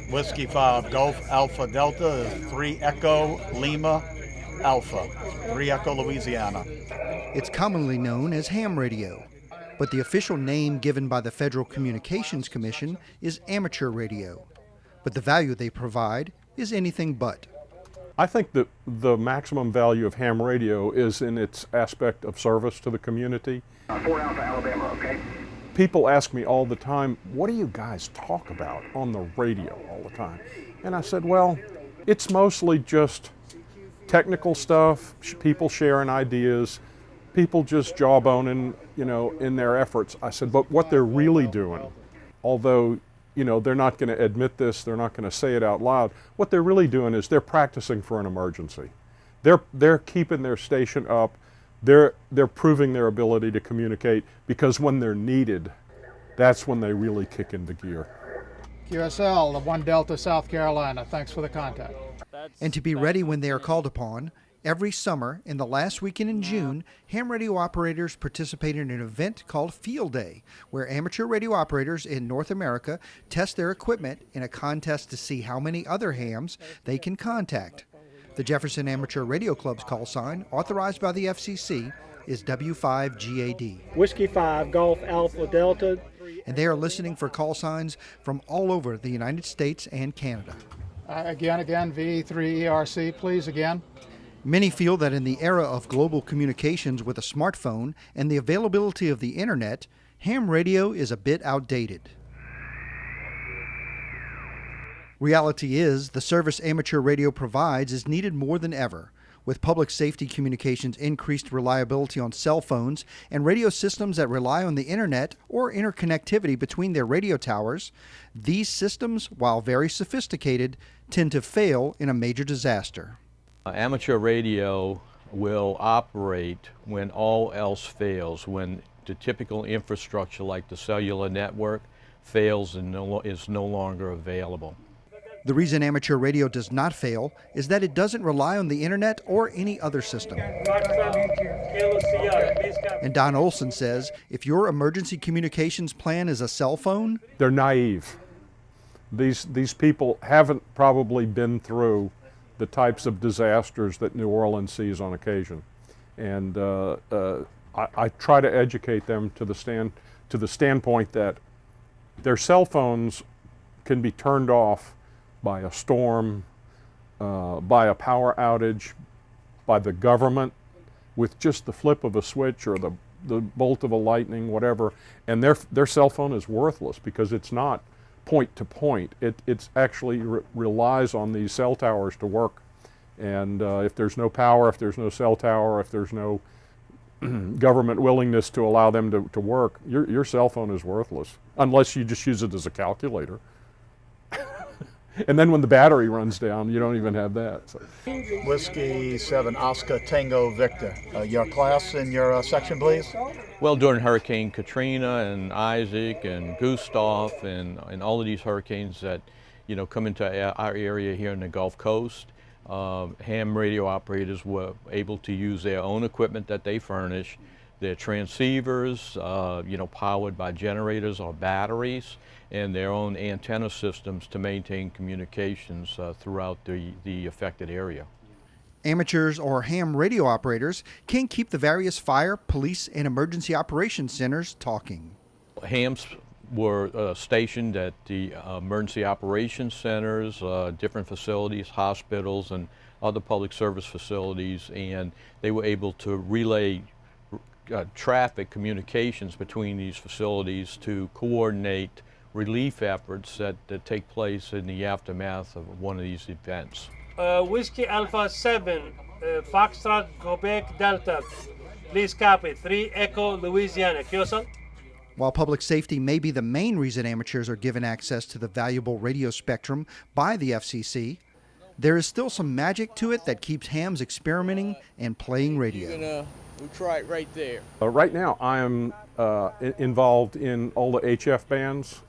Whiskey 5 Golf Alpha Delta is 3 Echo Lima Alpha, 3 Echo Louisiana. It's commonly known as ham radio, but the official name given by the Federal Communications Commission is amateur radio. But the value they provide is anything but. I think that the maximum value of ham radio is in its aspect of service to the community. 4 Alpha Alabama, okay? People ask me all the time, what do you guys talk about on the radio all the time? And I said, well, it's mostly just technical stuff, people sharing ideas, people just jawboning, in their efforts. I said, but what they're really doing, although, they're not going to admit this, they're not going to say it out loud, what they're really doing is they're practicing for an emergency. They're keeping their station up. They're proving their ability to communicate, because when they're needed, that's when they really kick into gear. QSL, the 1 Delta, South Carolina. Thanks for the contact. And to be ready when they are called upon, every summer, in the last weekend in June, ham radio operators participate in an event called Field Day, where amateur radio operators in North America test their equipment in a contest to see how many other hams they can contact. The Jefferson Amateur Radio Club's call sign, authorized by the FCC, is W5Gad. Whiskey 5 Golf Alpha Delta. And they are listening for call signs from all over the United States and Canada. Again, V3ERC, please, again. Many feel that in the era of global communications with a smartphone and the availability of the internet, ham radio is a bit outdated. Reality is, the service amateur radio provides is needed more than ever. With public safety communications' increased reliability on cell phones and radio systems that rely on the internet or interconnectivity between their radio towers, these systems, while very sophisticated, tend to fail in a major disaster. Amateur radio will operate when all else fails, when the typical infrastructure like the cellular network fails and is no longer available. The reason amateur radio does not fail is that it doesn't rely on the internet or any other system. And Don Olson says, if your emergency communications plan is a cell phone, they're naive. These people haven't probably been through the types of disasters that New Orleans sees on occasion. And I try to educate them to the standpoint that their cell phones can be turned off by a storm, by a power outage, by the government, with just the flip of a switch or the bolt of a lightning, whatever, and their cell phone is worthless because it's not point to point. It's actually relies on these cell towers to work. And if there's no power, if there's no cell tower, if there's no government willingness to allow them to work, your cell phone is worthless, unless you just use it as a calculator. And then when the battery runs down, you don't even have that. So. Whiskey 7 Oscar Tango Victor. Your class and your section, please. Well, during Hurricane Katrina and Isaac and Gustav and all of these hurricanes that come into our area here in the Gulf Coast, ham radio operators were able to use their own equipment that they furnish, their transceivers, powered by generators or batteries, and their own antenna systems to maintain communications throughout the affected area. Amateurs or ham radio operators can keep the various fire, police, and emergency operations centers talking. Hams were stationed at the emergency operations centers, different facilities, hospitals, and other public service facilities, and they were able to relay traffic communications between these facilities to coordinate relief efforts that take place in the aftermath of one of these events. Whiskey Alpha 7, Foxtrot Quebec Delta. Please copy. 3 Echo Louisiana. QSL. While public safety may be the main reason amateurs are given access to the valuable radio spectrum by the FCC, there is still some magic to it that keeps hams experimenting and playing radio. We'll try it right there. Right now I am involved in all the HF bands,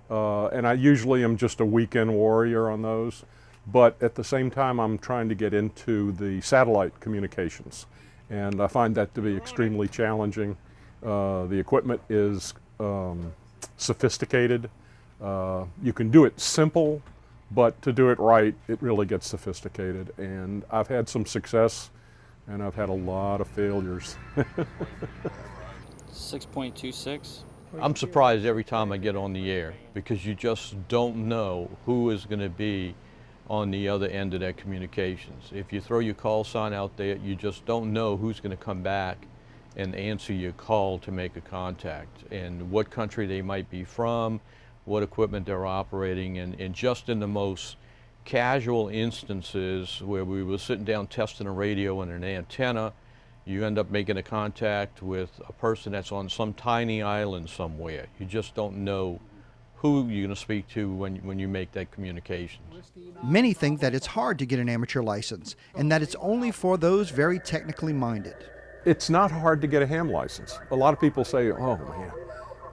and I usually am just a weekend warrior on those. But at the same time, I'm trying to get into the satellite communications, and I find that to be extremely challenging. The equipment is sophisticated. You can do it simple, But to do it right, it really gets sophisticated. And I've had some success, and I've had a lot of failures. 6.26. I'm surprised every time I get on the air because you just don't know who is going to be on the other end of that communications. If you throw your call sign out there, you just don't know who's going to come back and answer your call to make a contact, and what country they might be from, what equipment they're operating, and just in the most casual instances where we were sitting down testing a radio and an antenna, you end up making a contact with a person that's on some tiny island somewhere. You just don't know who you're going to speak to when you make that communication. Many think that it's hard to get an amateur license and that it's only for those very technically minded. It's not hard to get a ham license. A lot of people say, oh man,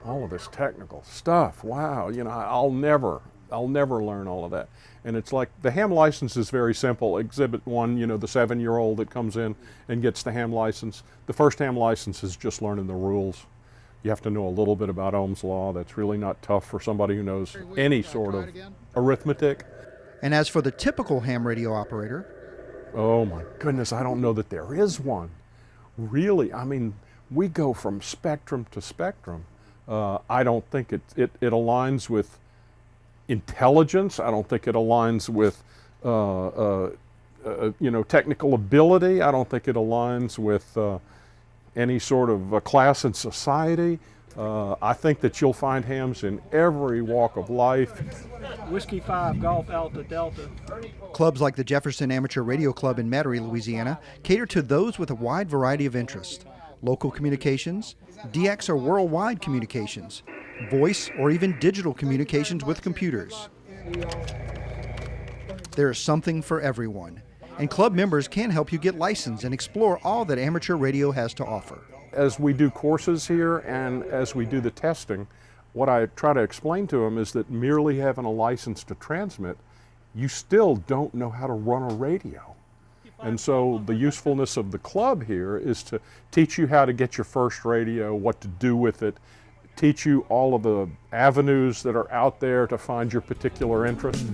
all of this technical stuff, wow, you know, I'll never learn all of that. And it's like, the ham license is very simple. Exhibit 1, you know, the 7-year-old that comes in and gets the ham license. The first ham license is just learning the rules. You have to know a little bit about Ohm's law. That's really not tough for somebody who knows any sort of arithmetic. And as for the typical ham radio operator, oh my goodness, I don't know that there is one. Really, I mean, we go from spectrum to spectrum. I don't think it aligns with intelligence. I don't think it aligns with you know, technical ability. I don't think it aligns with any sort of a class in society. I think that you'll find hams in every walk of life. Whiskey 5 Golf Alpha Delta. clubs like the Jefferson Amateur Radio Club in Metairie, Louisiana, cater to those with a wide variety of interests: local communications, DX or worldwide communications, voice or even digital communications with computers. There is something for everyone, and club members can help you get licensed and explore all that amateur radio has to offer. As we do courses here and as we do the testing, what I try to explain to them is that merely having a license to transmit, you still don't know how to run a radio. And so the usefulness of the club here is to teach you how to get your first radio, what to do with it, teach you all of the avenues that are out there to find your particular interest.